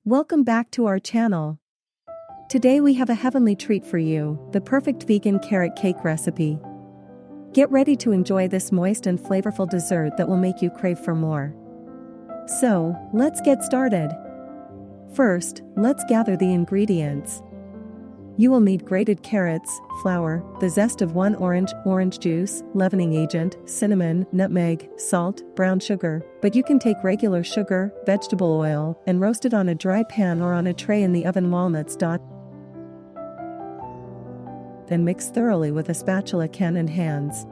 Welcome back to our channel. Today we have a heavenly treat for you, the perfect vegan carrot cake recipe. Get ready to enjoy this moist and flavorful dessert that will make you crave for more. So, let's get started. First, let's gather the ingredients. You will need grated carrots, flour, the zest of 1 orange juice, leavening agent, cinnamon, nutmeg, salt, brown sugar, but you can take regular sugar, vegetable oil, and roast it on a dry pan or on a tray in the oven. Walnuts. Then mix thoroughly with a spatula, can, and hands.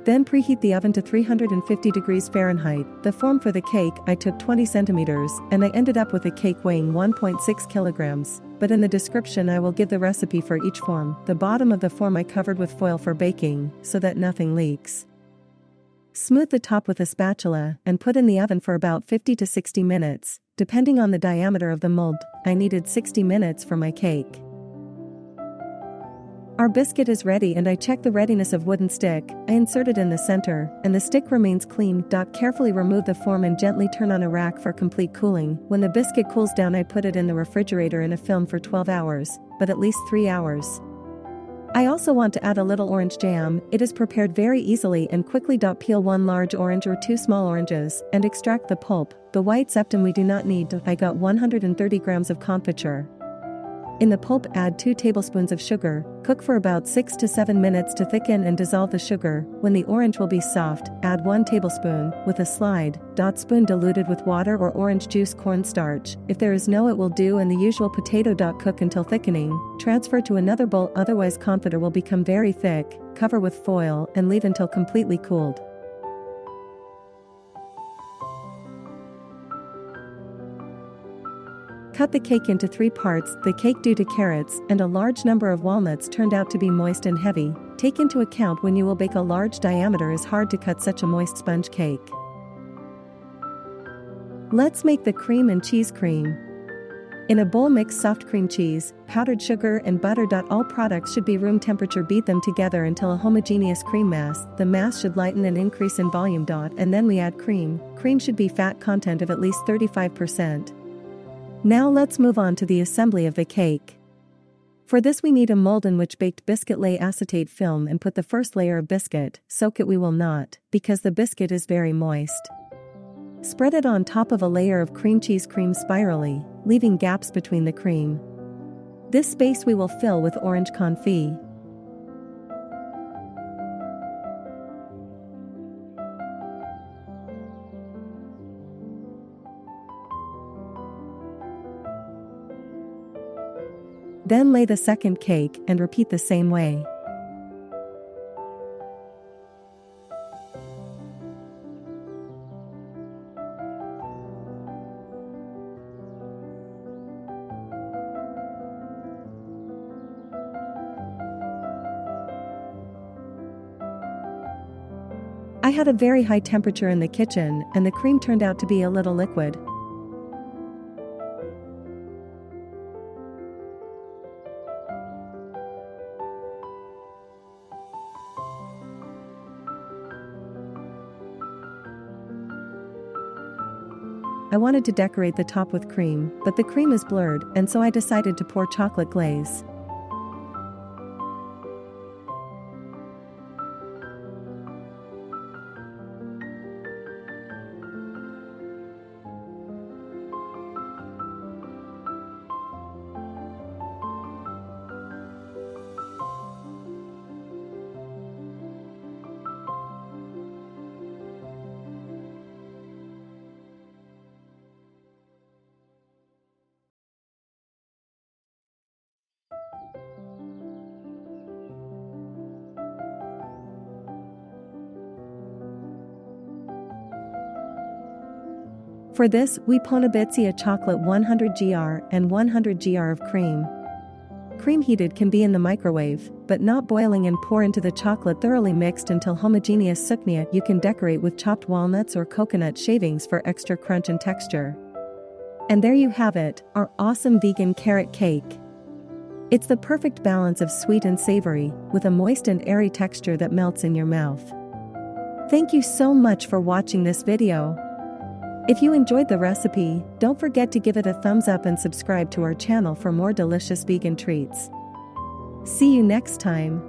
Then preheat the oven to 350 degrees Fahrenheit. The form for the cake, I took 20 centimeters, and I ended up with a cake weighing 1.6 kilograms. But in the description I will give the recipe for each form. The bottom of the form I covered with foil for baking, so that nothing leaks. Smooth the top with a spatula, and put in the oven for about 50 to 60 minutes, depending on the diameter of the mold. I needed 60 minutes for my cake. Our biscuit is ready, and I check the readiness of wooden stick. I insert it in the center, and the stick remains clean. Carefully remove the form and gently turn on a rack for complete cooling. When the biscuit cools down, I put it in the refrigerator in a film for 12 hours, but at least 3 hours. I also want to add a little orange jam. It is prepared very easily and quickly. Peel 1 large orange or 2 small oranges, and extract the pulp. The white septum we do not need. I got 130 grams of confiture. In the pulp, add 2 tablespoons of sugar. Cook for about 6 to 7 minutes to thicken and dissolve the sugar. When the orange will be soft, add 1 tablespoon, with a slide, spoon diluted with water or orange juice cornstarch. If there is no, it will do, and the usual potato. Cook until thickening. Transfer to another bowl, otherwise confiture will become very thick. Cover with foil and leave until completely cooled. Cut the cake into 3 parts. The cake, due to carrots and a large number of walnuts, turned out to be moist and heavy. Take into account when you will bake a large diameter, is hard to cut such a moist sponge cake. Let's make the cream and cheese cream. In a bowl, mix soft cream cheese, powdered sugar, and butter. All products should be room temperature. Beat them together until a homogeneous cream mass. The mass should lighten and increase in volume. And then we add cream. Cream should be fat content of at least 35%. Now let's move on to the assembly of the cake. For this we need a mold in which baked biscuit. Lay acetate film and put the first layer of biscuit. Soak it. We will not, because the biscuit is very moist. Spread it on top of a layer of cream cheese. Cream spirally, leaving gaps between the cream. This space we will fill with orange confit. Then lay the second cake and repeat the same way. I had a very high temperature in the kitchen, and the cream turned out to be a little liquid. I wanted to decorate the top with cream, but the cream is blurred, and so I decided to pour chocolate glaze. For this, we Ponabitsia chocolate 100 gr and 100 gr of cream. Cream heated can be in the microwave, but not boiling, and pour into the chocolate thoroughly mixed until homogeneous suknia. You can decorate with chopped walnuts or coconut shavings for extra crunch and texture. And there you have it, our awesome vegan carrot cake. It's the perfect balance of sweet and savory, with a moist and airy texture that melts in your mouth. Thank you so much for watching this video. If you enjoyed the recipe, don't forget to give it a thumbs up and subscribe to our channel for more delicious vegan treats. See you next time.